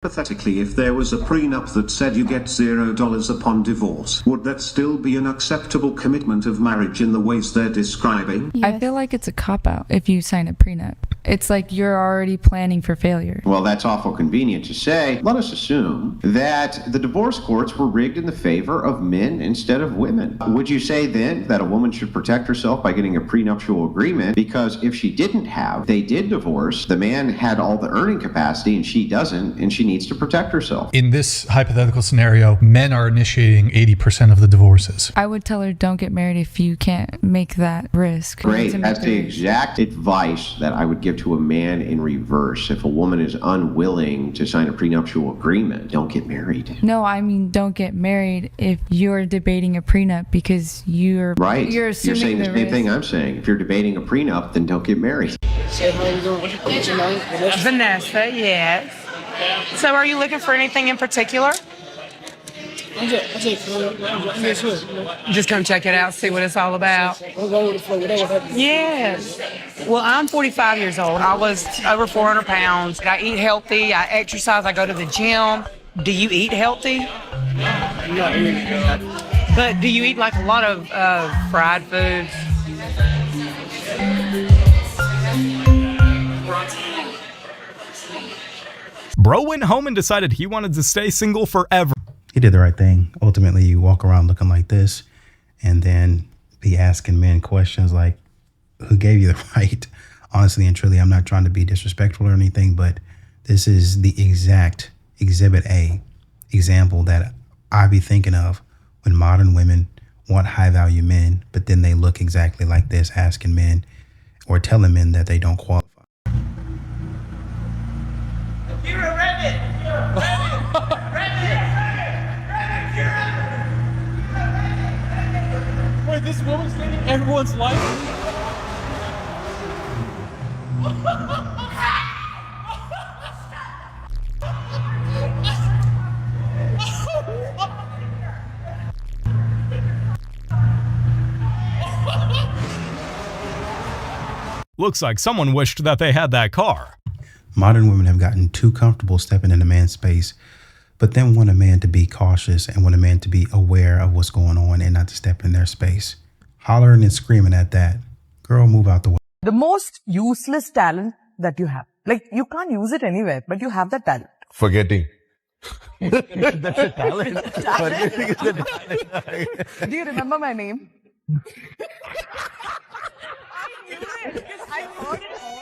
Hypothetically, if there was a prenup that said you get $0 upon divorce, would that still be an acceptable commitment of marriage in the ways they're describing? Yes. I feel like it's a cop-out if you sign a prenup. It's like you're already planning for failure. Well, that's awful convenient to say. Let us assume that the divorce courts were rigged in the favor of men instead of women. Would you say then that a woman should protect herself by getting a prenuptial agreement? Because if she didn't have, they did divorce, the man had all the earning capacity and she doesn't, and she needs to protect herself. In this hypothetical scenario, men are initiating 80% of the divorces. I would tell her, don't get married if you can't make that risk. Great. That's the exact advice that I would give to a man in reverse. If a woman is unwilling to sign a prenuptial agreement, don't get married. No, I mean, don't get married if you're debating a prenup because you're right. You're assuming saying the same risk. thing I'm saying. If you're debating a prenup, then don't get married. Vanessa, yes. So are you looking for anything in particular? Just come check it out, see what it's all about. Yes. Well, I'm 45 years old. I was over 400 pounds. I eat healthy. I exercise. I go to the gym. Do you eat healthy? But do you eat like a lot of fried foods? Bro went home and decided he wanted to stay single forever. He did the right thing. Ultimately, you walk around looking like this and then be asking men questions like, who gave you the right? Honestly and truly, I'm not trying to be disrespectful or anything, but this is the exact Exhibit A example that I be thinking of when modern women want high value men, but then they look exactly like this, asking men or telling men that they don't qualify. Wait, this woman's getting everyone's life? Looks like someone wished that they had that car. Modern women have gotten too comfortable stepping into man's space, but then want a man to be cautious and want a man to be aware of what's going on and not to step in their space. Hollering and screaming at that. Girl, move out the way. The most useless talent that you have. Like, you can't use it anywhere, but you have that talent. Forgetting. That's a talent. Forgetting is a talent. Do you remember my name?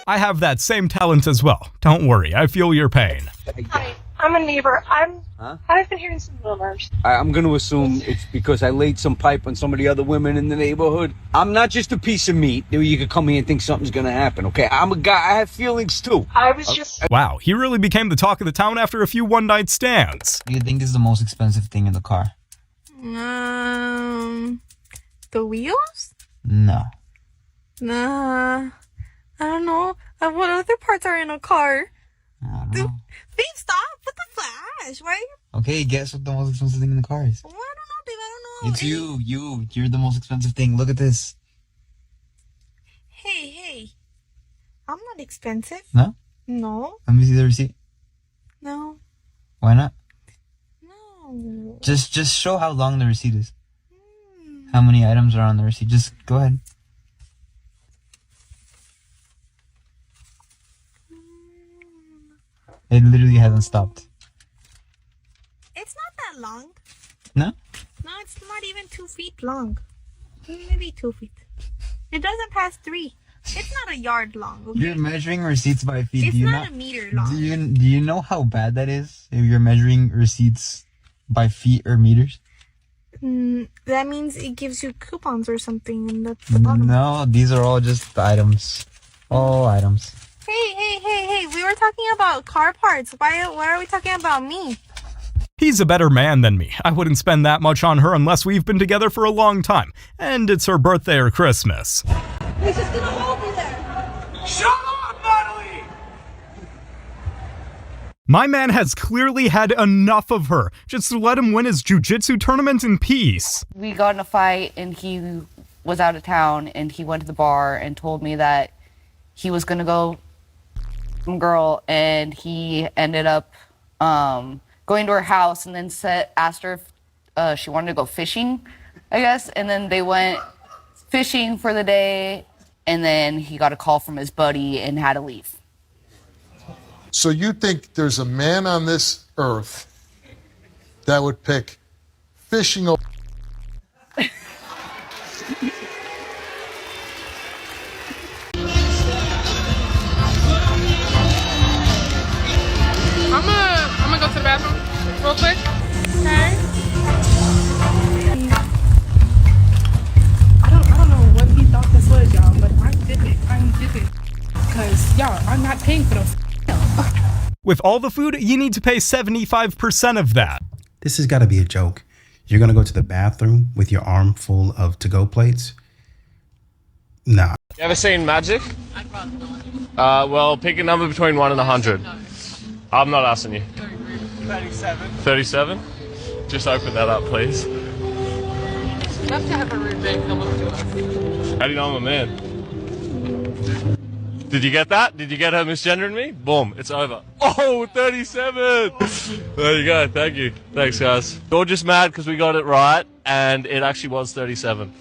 I have that same talent as well. Don't worry, I feel your pain. Hi, I'm a neighbor. I've been hearing some rumors. I'm going to assume it's because I laid some pipe on some of the other women in the neighborhood. I'm not just a piece of meat that you could come here and think something's going to happen, okay? I'm a guy. I have feelings, too. I was just... Wow, he really became the talk of the town after a few one-night stands. Do you think is the most expensive thing in the car? The wheels? No. Nah, I don't know. What other parts are in a car? I don't know. Babe, stop with the flash. Why are you... Okay, guess what the most expensive thing in the car is? Oh, I don't know, babe. I don't know. It's You're the most expensive thing. Look at this. Hey. I'm not expensive. No? No. Let me see the receipt. No. Why not? No. Just show how long the receipt is. How many items are on the receipt? Just go ahead. It literally hasn't stopped. It's not that long. No? No, it's not even 2 feet long. Maybe 2 feet. It doesn't pass 3. It's not a yard long. Okay? You're measuring receipts by feet. It's not a meter long. Do you know how bad that is? If you're measuring receipts by feet or meters? That means it gives you coupons or something, and that's the bottom. No, these are all just items. All items. Hey, we were talking about car parts. Why are we talking about me? He's a better man than me. I wouldn't spend that much on her unless we've been together for a long time. And it's her birthday or Christmas. He's just gonna hold me there. Shut up, Natalie! My man has clearly had enough of her. Just let him win his jiu-jitsu tournament in peace. We got in a fight and he was out of town and he went to the bar and told me that he was gonna go some girl and he ended up going to her house and then asked her if she wanted to go fishing, I guess. And then they went fishing for the day, and then he got a call from his buddy and had to leave. So you think there's a man on this earth that would pick fishing over... I'm gonna go to the bathroom real quick. Okay. I don't know what he thought this was, y'all, but I'm dipping. Cause y'all, I'm not paying for those. With all the food, you need to pay 75% of that. This has got to be a joke. You're going to go to the bathroom with your arm full of to-go plates? Nah. You ever seen Magic? Well, pick a number between 1 and 100. I'm not asking you. 37. 37? Just open that up, please. You have to have a rude day come up to us. How do you know I'm a man? Did you get that? Did you get her misgendering me? Boom, it's over. Oh, 37! There you go, thank you. Thanks, guys. You're just mad because we got it right, and it actually was 37.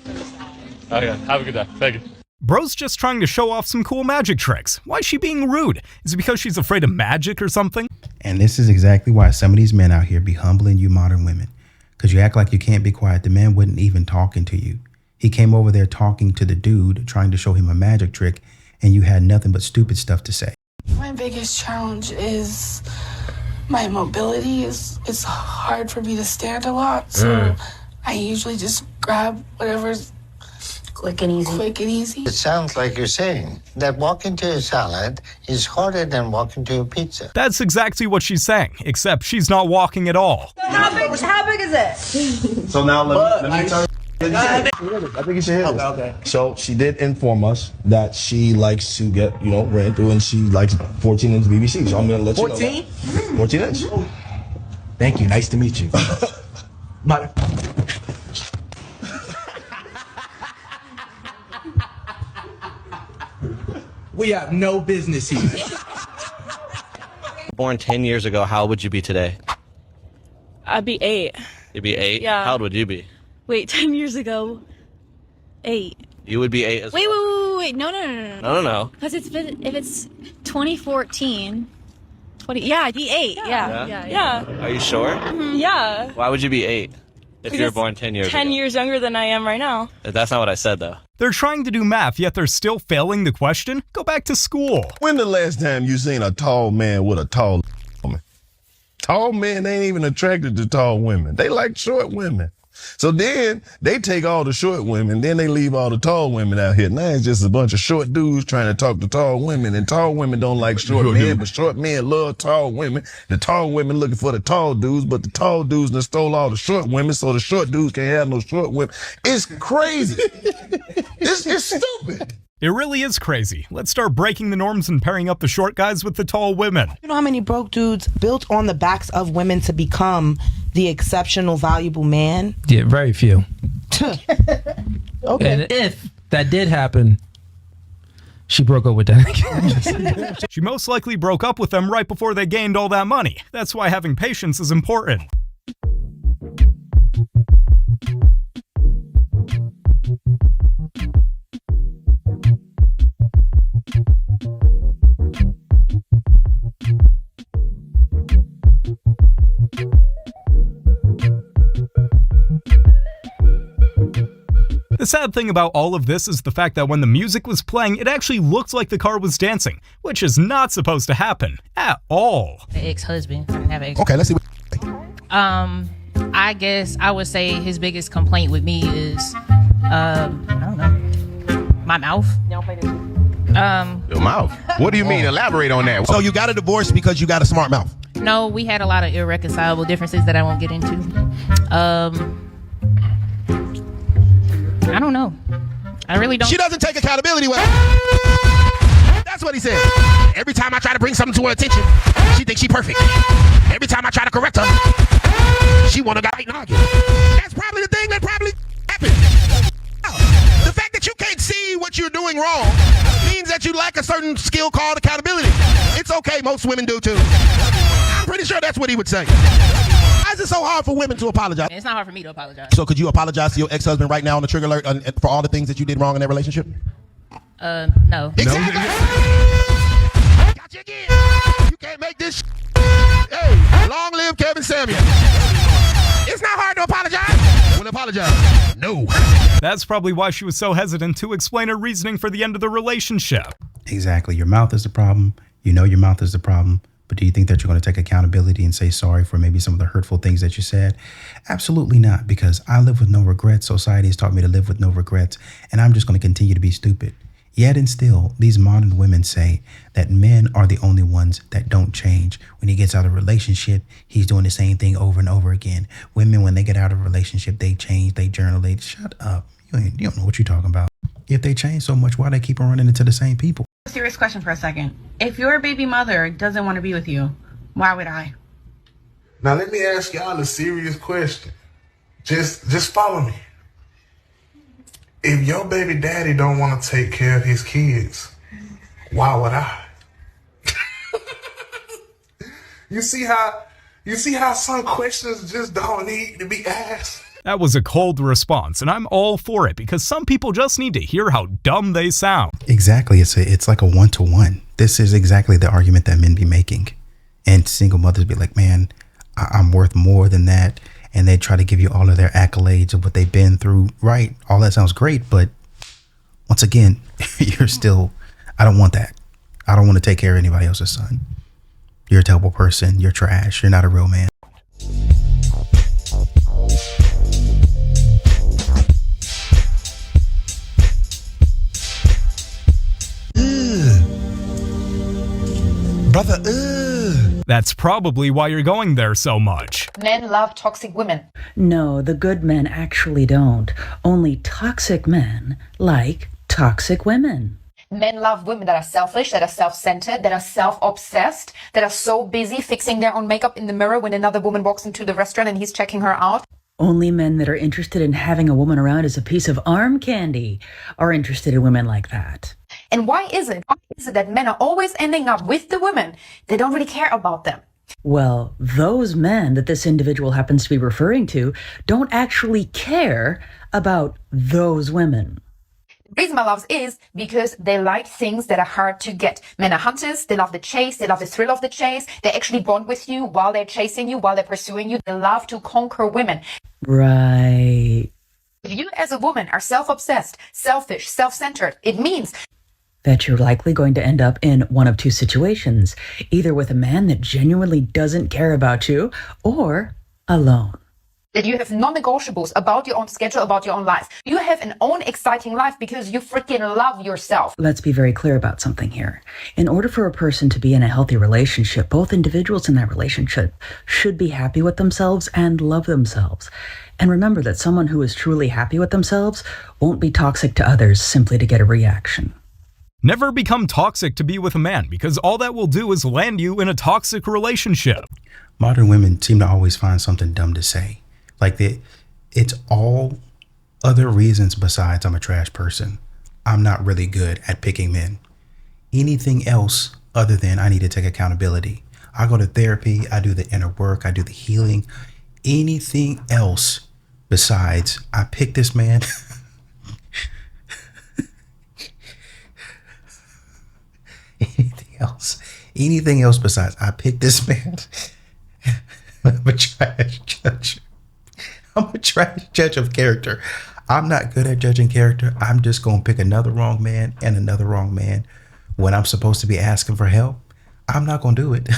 Okay, have a good day. Thank you. Bro's just trying to show off some cool magic tricks. Why is she being rude? Is it because she's afraid of magic or something? And this is exactly why some of these men out here be humbling you modern women. Because you act like you can't be quiet. The man wasn't even talking to you. He came over there talking to the dude, trying to show him a magic trick, and you had nothing but stupid stuff to say. My biggest challenge is my mobility. It's hard for me to stand a lot, so I usually just grab whatever's quick and easy. It sounds like you're saying that walking to a salad is harder than walking to a pizza. That's exactly what she's saying, except she's not walking at all. How big is it? So now let me tell you. I think you should hear this. Okay. So she did inform us that she likes to get, ran through, and she likes 14-inch BBC. So I'm gonna let 14? You know. 14 inch. Thank you. Nice to meet you. We have no business here. Born 10 years ago, how old would you be today? I'd be 8. You'd be 8? Yeah. How old would you be? Wait, 10 years ago, 8. You would be 8 as wait, well. Wait. No. No. Because if it's 2014, yeah, I'd be 8. Yeah. Are you sure? Yeah. Why would you be 8 if you were born 10 years ago? 10 years younger than I am right now. That's not what I said, though. They're trying to do math, yet they're still failing the question? Go back to school. When the last time you seen a tall man with a tall woman? Tall men ain't even attracted to tall women. They like short women. So then they take all the short women, then they leave all the tall women out here. Now it's just a bunch of short dudes trying to talk to tall women, and tall women don't like short men, but short men love tall women. The tall women looking for the tall dudes, but the tall dudes done stole all the short women, so the short dudes can't have no short women. It's crazy. It's stupid. It really is crazy. Let's start breaking the norms and pairing up the short guys with the tall women. You know how many broke dudes built on the backs of women to become the exceptional, valuable man? Yeah, very few. Okay. And if that did happen, she broke up with that. She most likely broke up with them right before they gained all that money. That's why having patience is important. The sad thing about all of this is the fact that when the music was playing, it actually looked like the car was dancing, which is not supposed to happen at all. Ex-husband. I have an ex. Okay, let's see. I guess I would say his biggest complaint with me is, I don't know, my mouth. Your mouth? What do you mean? Elaborate on that. So you got a divorce because you got a smart mouth? No, we had a lot of irreconcilable differences that I won't get into. I don't know. I really don't. She doesn't take accountability with That's what he said. Every time I try to bring something to her attention, she thinks she's perfect. Every time I try to correct her, she want to fight and argue. That's probably the thing that probably happened. The fact that you can't see what you're doing wrong means that you lack a certain skill called accountability. It's okay, most women do too. I'm pretty sure that's what he would say. Why is it so hard for women to apologize? It's not hard for me to apologize. So could you apologize to your ex-husband right now on the trigger alert for all the things that you did wrong in that relationship? No. Exactly. Got you again. You can't make this. Hey, long live Kevin Samuel. It's not hard to apologize. Well, apologize. No. That's probably why she was so hesitant to explain her reasoning for the end of the relationship. Exactly. Your mouth is the problem. You know your mouth is the problem. But do you think that you're going to take accountability and say sorry for maybe some of the hurtful things that you said? Absolutely not, because I live with no regrets. Society has taught me to live with no regrets, and I'm just going to continue to be stupid. Yet and still, these modern women say that men are the only ones that don't change. When he gets out of a relationship, he's doing the same thing over and over again. Women, when they get out of a relationship, they change, they journal, they shut up. You don't know what you're talking about. If they change so much, why they keep on running into the same people? Serious question for a second. If your baby mother doesn't want to be with you, why would I? Now let me ask y'all a serious question. Just follow me. If your baby daddy don't want to take care of his kids, why would I? You see how some questions just don't need to be asked? That was a cold response, and I'm all for it because some people just need to hear how dumb they sound. Exactly. It's like a one-to-one. This is exactly the argument that men be making. And single mothers be like, man, I'm worth more than that. And they try to give you all of their accolades of what they've been through. Right. All that sounds great. But once again, you're still, I don't want that. I don't want to take care of anybody else's son. You're a terrible person. You're trash. You're not a real man. Brother, That's probably why you're going there so much. Men love toxic women. No, the good men actually don't. Only toxic men like toxic women. Men love women that are selfish, that are self-centered, that are self-obsessed, that are so busy fixing their own makeup in the mirror when another woman walks into the restaurant and he's checking her out. Only men that are interested in having a woman around as a piece of arm candy are interested in women like that. And why is it? Why is it that men are always ending up with the women? They don't really care about them. Well, those men that this individual happens to be referring to don't actually care about those women. The reason my loves is because they like things that are hard to get. Men are hunters. They love the chase. They love the thrill of the chase. They actually bond with you while they're chasing you, while they're pursuing you. They love to conquer women. Right. If you as a woman are self-obsessed, selfish, self-centered, it means that you're likely going to end up in one of two situations, either with a man that genuinely doesn't care about you or alone. That you have non-negotiables about your own schedule, about your own life. You have an own exciting life because you freaking love yourself. Let's be very clear about something here. In order for a person to be in a healthy relationship, both individuals in that relationship should be happy with themselves and love themselves. And remember that someone who is truly happy with themselves won't be toxic to others simply to get a reaction. Never become toxic to be with a man because all that will do is land you in a toxic relationship. Modern women seem to always find something dumb to say. Like it's all other reasons besides I'm a trash person. I'm not really good at picking men. Anything else other than I need to take accountability. I go to therapy. I do the inner work. I do the healing. Anything else besides I pick this man. Anything else besides I picked this man. I'm a trash judge. I'm a trash judge of character. I'm not good at judging character. I'm just going to pick another wrong man and another wrong man when I'm supposed to be asking for help. I'm not going to do it.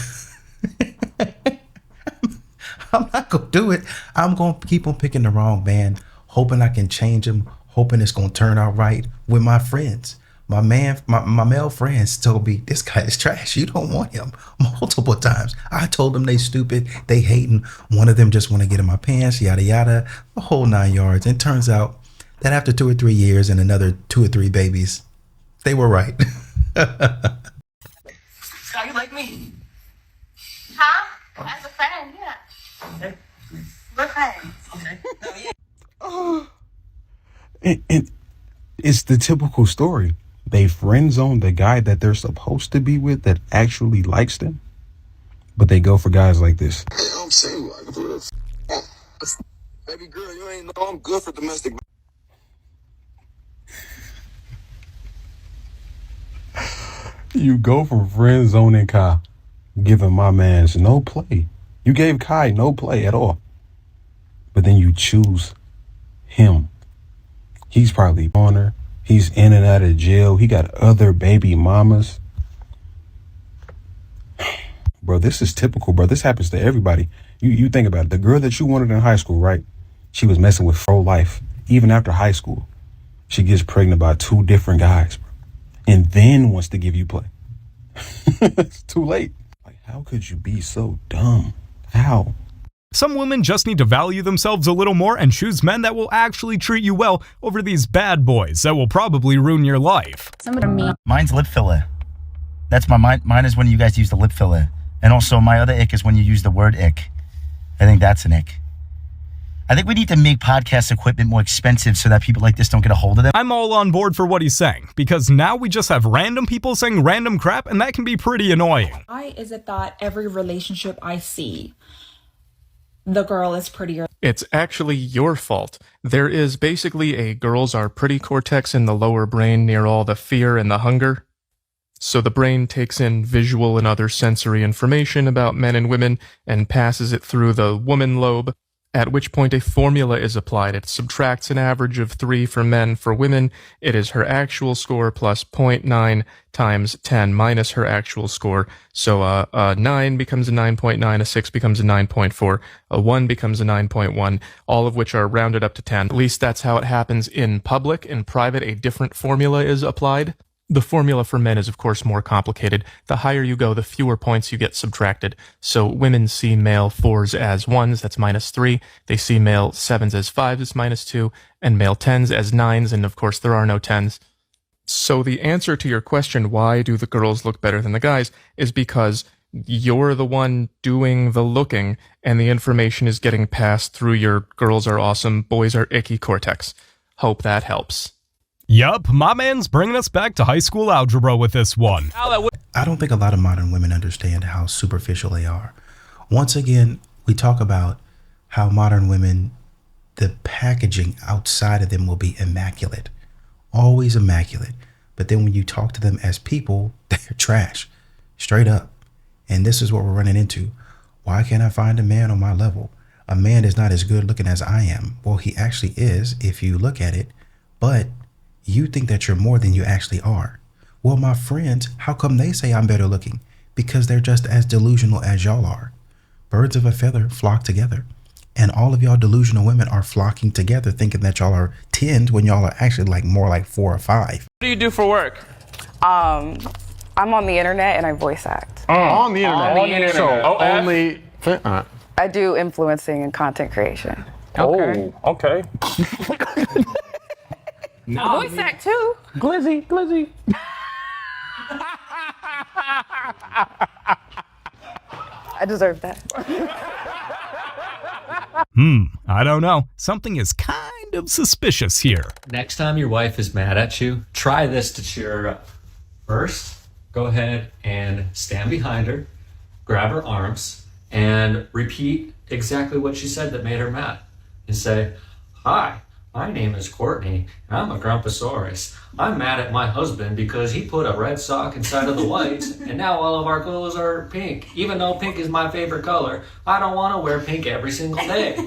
I'm not going to do it. I'm going to keep on picking the wrong man, hoping I can change him, hoping it's going to turn out right with my friends. My male friends told me, this guy is trash. You don't want him. Multiple times. I told them they stupid. They hating. One of them just want to get in my pants, yada, yada, the whole 9 yards. And it turns out that after 2 or 3 years and another 2 or 3 babies, they were right. Scott, you like me? Huh? As a friend, yeah. We're friends. Okay. And it's the typical story. They friend zone the guy that they're supposed to be with that actually likes them, but they go for guys like this. Hey, I'm single. I can put it. Baby girl, you ain't know I'm good for domestic. You go for friend zoning Kai, giving my mans no play. You gave Kai no play at all, but then you choose him. He's probably on her. He's in and out of jail. He got other baby mamas. Bro, this is typical, bro. This happens to everybody. You think about it. The girl that you wanted in high school, right? She was messing with pro life. Even after high school, she gets pregnant by 2 different guys, bro. And then wants to give you play. It's too late. Like, how could you be so dumb? How? Some women just need to value themselves a little more and choose men that will actually treat you well over these bad boys that will probably ruin your life. Mine's lip filler. That's mine is when you guys use the lip filler. And also my other ick is when you use the word ick. I think that's an ick. I think we need to make podcast equipment more expensive so that people like this don't get a hold of them. I'm all on board for what he's saying, because now we just have random people saying random crap, and that can be pretty annoying. Why is it that every relationship I see, the girl is prettier? It's actually your fault. There is basically a girls are pretty cortex in the lower brain near all the fear and the hunger. So the brain takes in visual and other sensory information about men and women and passes it through the woman lobe, at which point a formula is applied. It subtracts an average of 3 for men. For women, it is her actual score plus 0.9 times 10 minus her actual score. So a 9 becomes a 9.9, a 6 becomes a 9.4, a 1 becomes a 9.1, all of which are rounded up to 10. At least that's how it happens in public. In private, a different formula is applied. The formula for men is, of course, more complicated. The higher you go, the fewer points you get subtracted. So women see male 4s as 1s, that's minus 3. They see male 7s as 5s, it's minus 2. And male 10s as 9s, and of course there are no 10s. So the answer to your question, why do the girls look better than the guys, is because you're the one doing the looking, and the information is getting passed through your girls are awesome, boys are icky cortex. Hope that helps. Yup, my man's bringing us back to high school algebra with this one. I don't think a lot of modern women understand how superficial they are. Once again, we talk about how modern women, the packaging outside of them will be immaculate, always immaculate. But then when you talk to them as people, they're trash, straight up. And this is what we're running into. Why can't I find a man on my level? A man is not as good looking as I am. Well, he actually is if you look at it, but you think that you're more than you actually are. Well, my friends, how come they say I'm better looking? Because they're just as delusional as y'all are. Birds of a feather flock together. And all of y'all delusional women are flocking together thinking that y'all are 10s when y'all are actually like more like 4 or 5. What do you do for work? I'm on the internet and I voice act. On the internet. On the internet. So only. I do influencing and content creation. Okay. Okay. I voice act too. Glizzy. I deserve that. I don't know. Something is kind of suspicious here. Next time your wife is mad at you, try this to cheer her up. First, go ahead and stand behind her, grab her arms, and repeat exactly what she said that made her mad. And say, "Hi, my name is Courtney, and I'm a Grumposaurus. I'm mad at my husband because he put a red sock inside of the whites, and now all of our clothes are pink. Even though pink is my favorite color, I don't want to wear pink every single day. I'm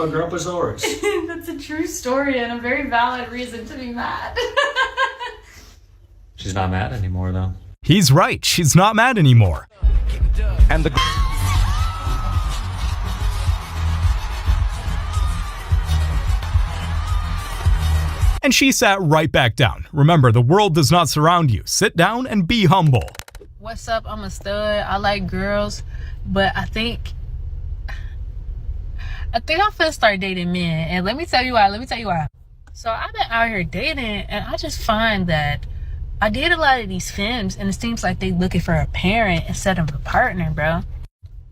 a Grumposaurus." That's a true story and a very valid reason to be mad. She's not mad anymore, though. He's right. She's not mad anymore. And the... And she sat right back down. Remember, the world does not surround you. Sit down and be humble. What's up? I'm a stud. I like girls, but I think I'm finna start dating men. And let me tell you why. So I've been out here dating, and I just find that I date a lot of these femmes, and it seems like they looking for a parent instead of a partner, bro.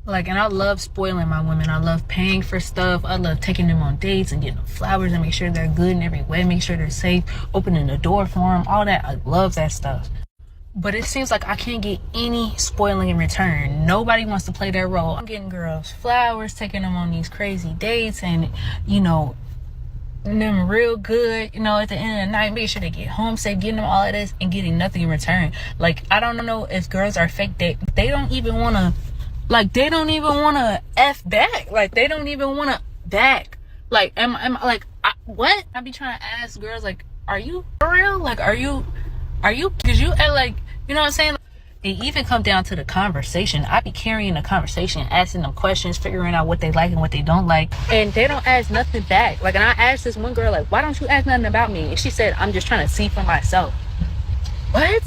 Like, and I love spoiling my women. I love paying for stuff. I love taking them on dates and getting them flowers and make sure they're good in every way, make sure they're safe, opening the door for them, all that. I love that stuff. But it seems like I can't get any spoiling in return. Nobody wants to play their role. I'm getting girls flowers, taking them on these crazy dates, and, you know, them real good, you know, at the end of the night, make sure they get home safe, getting them all of this and getting nothing in return. Like, I don't know if girls are fake. They don't even want to, like, they don't even want to F back. Like, they don't even want to back. Like, what? I be trying to ask girls, like, are you for real? Like, are you, because you act like, you know what I'm saying? It even come down to the conversation. I be carrying the conversation, asking them questions, figuring out what they like and what they don't like. And they don't ask nothing back. Like, and I asked this one girl, like, why don't you ask nothing about me? And she said, I'm just trying to see for myself. What?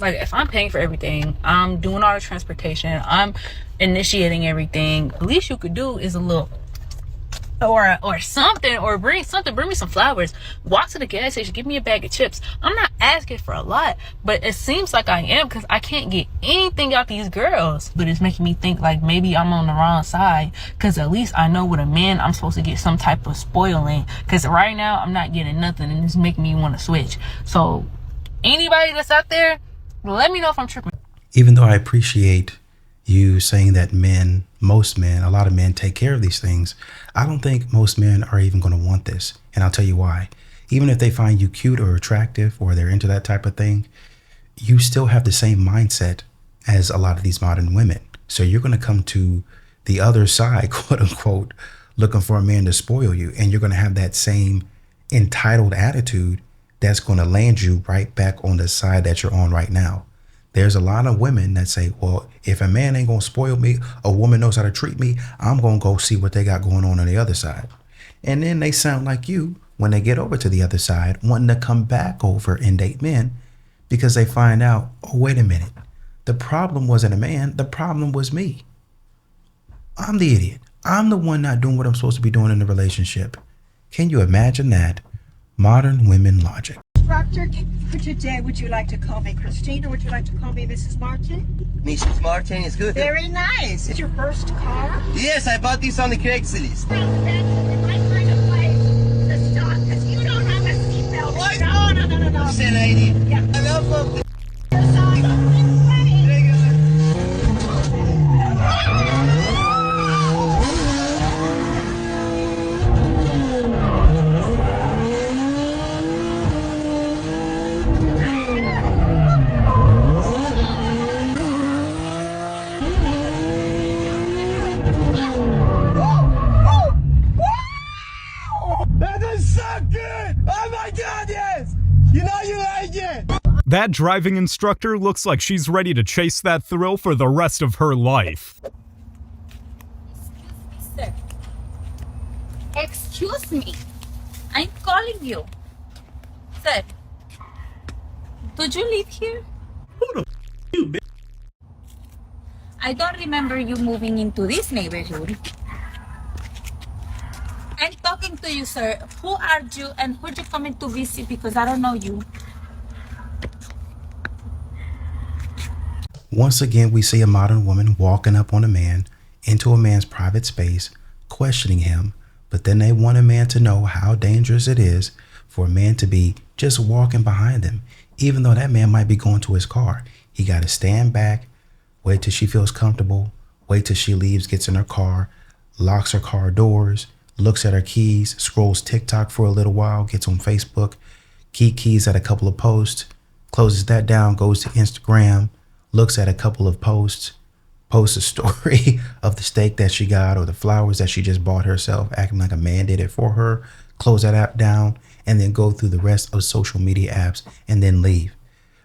Like, if I'm paying for everything, I'm doing all the transportation, I'm initiating everything, the least you could do is a little, or something, or bring me some flowers, walk to the gas station, give me a bag of chips. I'm not asking for a lot, but it seems like I am, because I can't get anything out these girls. But it's making me think like maybe I'm on the wrong side, because at least I know with a man I'm supposed to get some type of spoiling, because right now I'm not getting nothing, and it's making me want to switch. So anybody that's out there, let me know if I'm tripping. Even though I appreciate you saying that most men, a lot of men take care of these things, I don't think most men are even going to want this. And I'll tell you why. Even if they find you cute or attractive, or they're into that type of thing, you still have the same mindset as a lot of these modern women. So you're going to come to the other side, quote unquote, looking for a man to spoil you. And you're going to have that same entitled attitude that's going to land you right back on the side that you're on right now. There's a lot of women that say, well, if a man ain't going to spoil me, a woman knows how to treat me, I'm going to go see what they got going on the other side. And then they sound like you when they get over to the other side, wanting to come back over and date men, because they find out, oh, wait a minute. The problem wasn't a man. The problem was me. I'm the idiot. I'm the one not doing what I'm supposed to be doing in the relationship. Can you imagine that? Modern women logic. Proctor, for today, would you like to call me Christine, or would you like to call me Mrs. Martin? Mrs. Martin is good. Very nice. It's your first car? Yes, I bought this on the Craigslist. Because you don't have a seatbelt. What? No. You say lady. Yeah. I love them. That is so good! Oh my God, yes! You know you like it! That driving instructor looks like she's ready to chase that thrill for the rest of her life. Sir. Excuse me. I'm calling you. Sir. Did you live here? Who the you, bitch? I don't remember you moving into this neighborhood. I'm talking to you, sir. Who are you and who'd you come in to visit, because I don't know you? Once again, we see a modern woman walking up on a man into a man's private space, questioning him, but then they want a man to know how dangerous it is for a man to be just walking behind them, even though that man might be going to his car. He got to stand back, wait till she feels comfortable, wait till she leaves, gets in her car, locks her car doors, looks at her keys, scrolls TikTok for a little while, gets on Facebook, keys at a couple of posts, closes that down, goes to Instagram, looks at a couple of posts, posts a story of the steak that she got or the flowers that she just bought herself, acting like a man did it for her, close that app down, and then go through the rest of social media apps and then leave.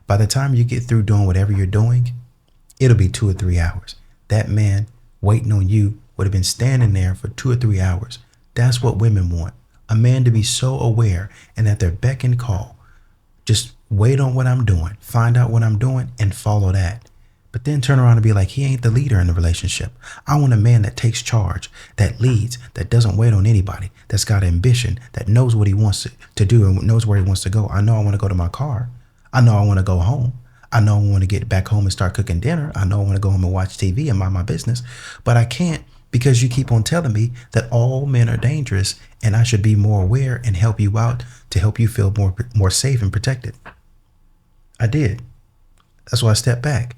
By the time you get through doing whatever you're doing, it'll be 2 or 3 hours. That man waiting on you would have been standing there for 2 or 3 hours. That's what women want. A man to be so aware and at their beck and call. Just wait on what I'm doing, find out what I'm doing, and follow that. But then turn around and be like, he ain't the leader in the relationship. I want a man that takes charge, that leads, that doesn't wait on anybody, that's got ambition, that knows what he wants to do and knows where he wants to go. I know I want to go to my car. I know I want to go home. I know I want to get back home and start cooking dinner. I know I want to go home and watch TV and mind my business, but I can't because you keep on telling me that all men are dangerous and I should be more aware and help you out to help you feel more safe and protected. I did. That's why I stepped back.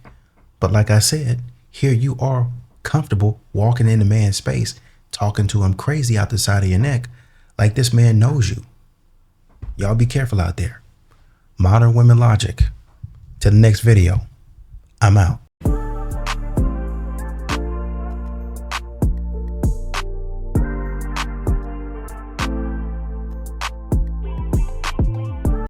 But like I said, here you are comfortable walking into man's space, talking to him crazy out the side of your neck, like this man knows you. Y'all be careful out there. Modern women logic. Till the next video, I'm out.